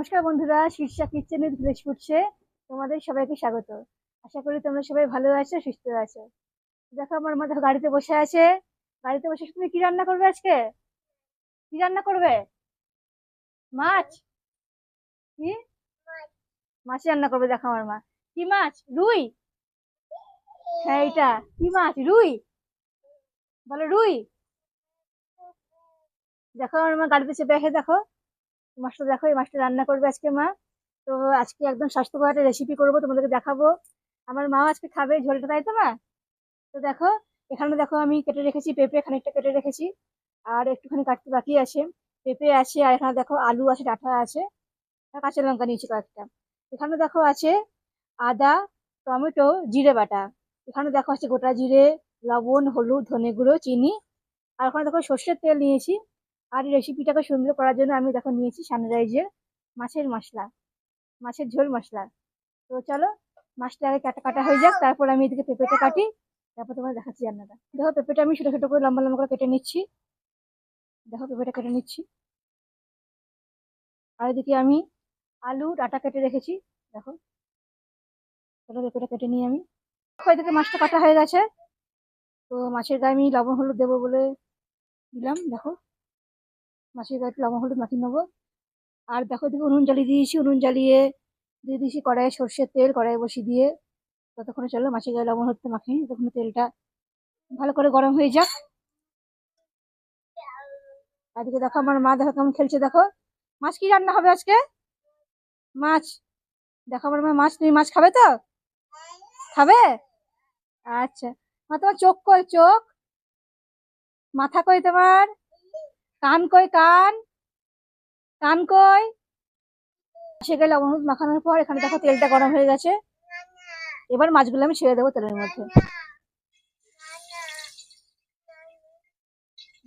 নমস্কার বন্ধুরা, শীর্ষা কিচেনে ভিলেজ ফুডসে তোমাদের সবাইকে স্বাগত। আশা করি তোমরা সবাই ভালো আছো, সুস্থ আছো। দেখো আমার মা দেখো গাড়িতে বসে আছে। গাড়িতে বসে তুমি কি রান্না করবে আজকে? কি রান্না করবে? মাছ? কি মাছ রান্না করবে? দেখো আমার মা কি মাছ? রুই? হ্যাঁ, এটা কি মাছ? রুই? বলো রুই। দেখো আমার মা গাড়িতে চেপে এসে দেখো মাছটা, দেখো এই মাছটা রান্না করবে আজকে মা। তো আজকে একদম স্বাস্থ্যকর একটা রেসিপি করবো, তোমাদেরকে দেখাবো। আমার মা আজকে খাবে ঝোলটা, তাই তো মা? তো দেখো এখানে দেখো আমি কেটে রেখেছি পেঁপে, খানিকটা কেটে রেখেছি, আর একটুখানি কাটতে বাকি আছে। পেঁপে আছে, আর এখানে দেখো আলু আছে, ডাঁটা আছে, আর কাঁচা লঙ্কা নিয়েছি কয়েকটা। এখানে দেখো আছে আদা, টমেটো, জিরে বাটা। এখানে দেখো আছে গোটা জিরে, লবণ, হলুদ, ধনে গুঁড়ো, চিনি। আর ওখানে দেখো সর্ষের তেল নিয়েছি। আর এই রেসিপিটাকে সুন্দর করার জন্য আমি দেখো নিয়েছি সানরাইজের মাছের মশলা, মাছের ঝোল মশলা। তো চলো মাছটা আগে কাটা কাটা হয়ে যাক, তারপর আমি এদিকে পেঁপেটা কাটি, তারপর তোমার দেখাচ্ছি রান্নাটা। দেখো পেঁপেটা আমি ছোটো ছোটো করে লম্বা লম্বা করে কেটে নিচ্ছি। দেখো পেঁপেটা কেটে নিচ্ছি। আর এদিকে আমি আলু ডাঁটা কেটে রেখেছি। দেখো চলো পেঁপেটা কেটে নিই আমি। দেখো এদিকে মাছটা কাটা হয়ে গেছে। তো মাছের গায়ে আমি লবণ হলুদ দেবো বলে দিলাম। দেখো মাছের গায়ে একটু লবণ হলুদ মাখিয়ে নেবো। আর দেখো এদিকে উনুন জ্বালিয়ে দিয়েছি, উনুন জ্বালিয়ে দিয়ে দিয়েছি কড়াইয়ে সর্ষের তেল, কড়াইয়ে বসিয়ে দিয়ে ততক্ষণে চলো মাছের গায়ে লবণ হলুদ মাখিয়ে তখন তেলটা ভালো করে গরম হয়ে যাক। আর এদিকে দেখো আমার মা দেখো কেমন খেলছে। দেখো মাছ কি রান্না হবে আজকে? মাছ। দেখো আমার মা মাছ, তুমি মাছ খাবে তো? খাবে? আচ্ছা। মা তোমার চোখ কই? চোখ? মাথা কই তোমার? কান কই? কান? কান কই? সেগুলো লবণ হলুদ মাখানোর পর এখানে দেখো তেলটা গরম হয়ে গেছে। এবার মাছগুলো আমি ছেড়ে দেবো তেলের মধ্যে।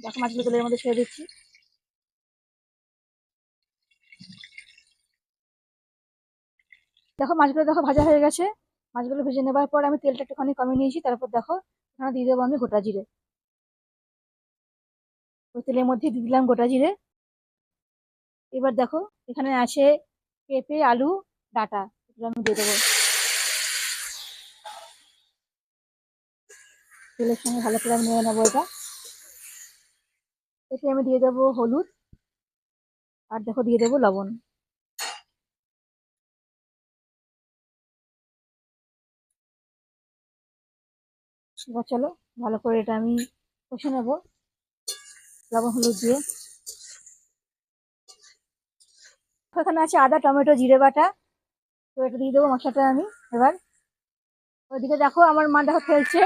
দেখো মাছগুলো তেলের মধ্যে ছেড়ে দিচ্ছি। দেখো মাছগুলো দেখো ভাজা হয়ে গেছে। মাছগুলো ভেজে নেবার পর আমি তেলটা একটুখানি কমিয়ে নিয়েছি, তারপর দেখো এখানে দিয়ে দেবো আমি গোটা জিরে। ওই তেলের মধ্যে দিয়ে দিলাম গোটা জিরে। এবার দেখো এখানে আছে পেঁপে, আলু, ডাঁটা, এগুলো আমি দিয়ে দেবো তেলের সঙ্গে। ভালো করে আমি নিয়ে নেবো এটা। এতে আমি দিয়ে দেবো হলুদ, আর দেখো দিয়ে দেবো লবণ। এবার চলো ভালো করে এটা আমি কষে নেবো লবণ হলুদ দিয়ে। এখানে আছে আদা, টমেটো, জিরে বাটা। তো এটা দিয়ে দেবো মশলাটা আমি এবার। ওইদিকে দেখো আমার মা দেখো খেলছে।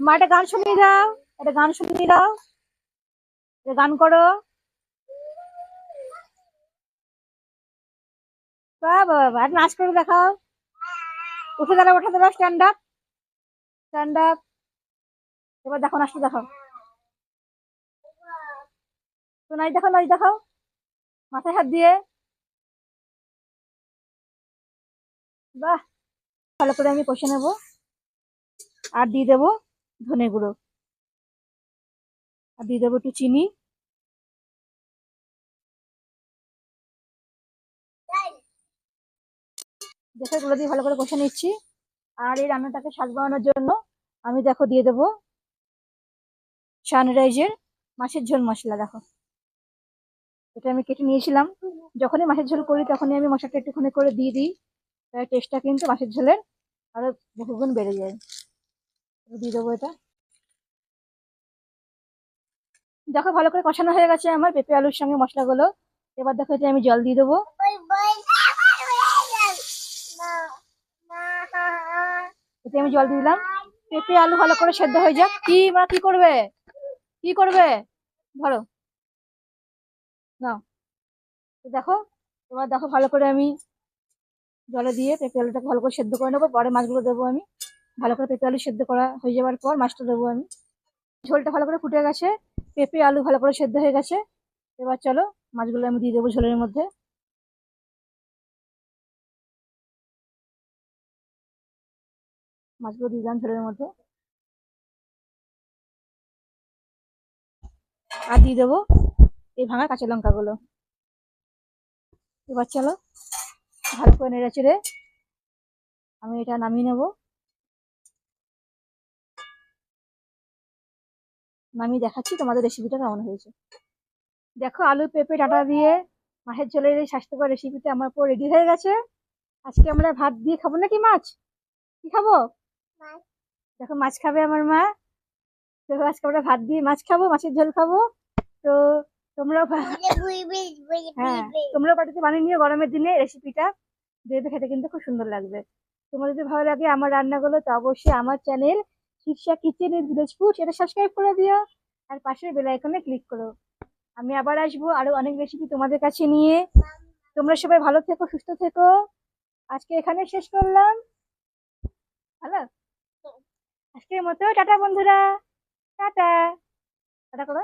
মা একটা গান শুনিয়ে দাও, একটা গান শুনিয়ে দাও, একটা গান করো। বাবা বাবা, একটা নাচ করে দেখাও। উঠে দাঁড়াও, উঠে দাঁড়াও, স্ট্যান্ড আপ, স্ট্যান্ড আপ। এবার দেখো নাচটা দেখো। তো নাচ দেখো, নাচ দেখাও মাথায় হাত দিয়ে। বাহ। ভালো করে আমি কষে নেবো, আর দিয়ে দেবো ধনে গুঁড়ো, আর দিয়ে দেবো একটু চিনি। দেখো এগুলো দিয়ে ভালো করে কষে নিচ্ছি। আর এই রান্নাটাকে স্বাদ বাড়ানোর জন্য আমি দেখো দিয়ে দেবো সানরাইজের মাছের ঝোল মশলা। দেখো এটা আমি কেটে নিয়েছিলাম। যখনই মাছের ঝোল করি তখনই আমি মশলাটা একটুখানি করে দিয়ে দিই, তাই টেস্টটা কিন্তু মাছের ঝোলের আরো বহুগুণ বেড়ে যায়। দিয়ে দেবো এটা। দেখো ভালো করে কষানো হয়ে গেছে আমার পেঁপে আলুর সঙ্গে মশলাগুলো। এবার দেখো এতে আমি জল দিয়ে দেবো। এতে আমি জল দিয়ে দিলাম। পেঁপে আলু ভালো করে সেদ্ধ হয়ে যাক। কি মা কি করবে? কি করবে? ধরো নাও। তো দেখো এবার দেখো ভালো করে আমি জলে দিয়ে পেঁপে আলুটাকে ভালো করে সেদ্ধ করে নেবো, পরে মাছগুলো দেবো আমি। ভালো করে পেঁপে আলু সেদ্ধ করা হয়ে যাওয়ার পর মাছটা দেবো আমি। ঝোলটা ভালো করে ফুটে গেছে, পেঁপে আলু ভালো করে সেদ্ধ হয়ে গেছে। এবার চলো মাছগুলো আমি দিয়ে দেবো ঝোলের মধ্যে। মাছগুলো দিয়ে দিলাম ঝোলের মধ্যে, আর দিয়ে দেবো এই ভাঙা কাঁচা লঙ্কাগুলো। এবার চলো ভালো করে নেড়ে চেড়ে আমি এটা নামিয়ে নেবো। নামিয়ে দেখাচ্ছি তোমাদের রেসিপিটা কেমন হয়েছে। দেখো আলু পেঁপে ডাঁটা দিয়ে মাছের ঝোলের এই স্বাস্থ্যকর রেসিপিটা আমার পুরো রেডি হয়ে গেছে। আজকে আমরা ভাত দিয়ে খাবো নাকি মাছ? কি খাবো? দেখো মাছ খাবে আমার মা। তো আজকে আমরা ভাত দিয়ে মাছ খাবো, মাছের ঝোল খাবো। তো তোমরাও হ্যাঁ, তোমরাও বাড়িতে বানিয়ে নিও গরমের দিনে রেসিপিটা। দেখবে খেতে কিন্তু খুব সুন্দর লাগবে। তোমার যদি ভালো লাগে আমার রান্নাগুলো, তো অবশ্যই আমার channel Shirsha kitchen in village food এটা সাবস্ক্রাইব করে দিও। আর পাশের বেল আইকনে ক্লিক করো। আমি আবার আসবো আরো অনেক রেসিপি তোমাদের কাছে নিয়ে। তোমরা সবাই ভালো থেকো, সুস্থ থেকো। আজকে এখানে শেষ করলাম। হ্যালো, আজকের মতো টাটা বন্ধুরা। টাটা। টাটা করো।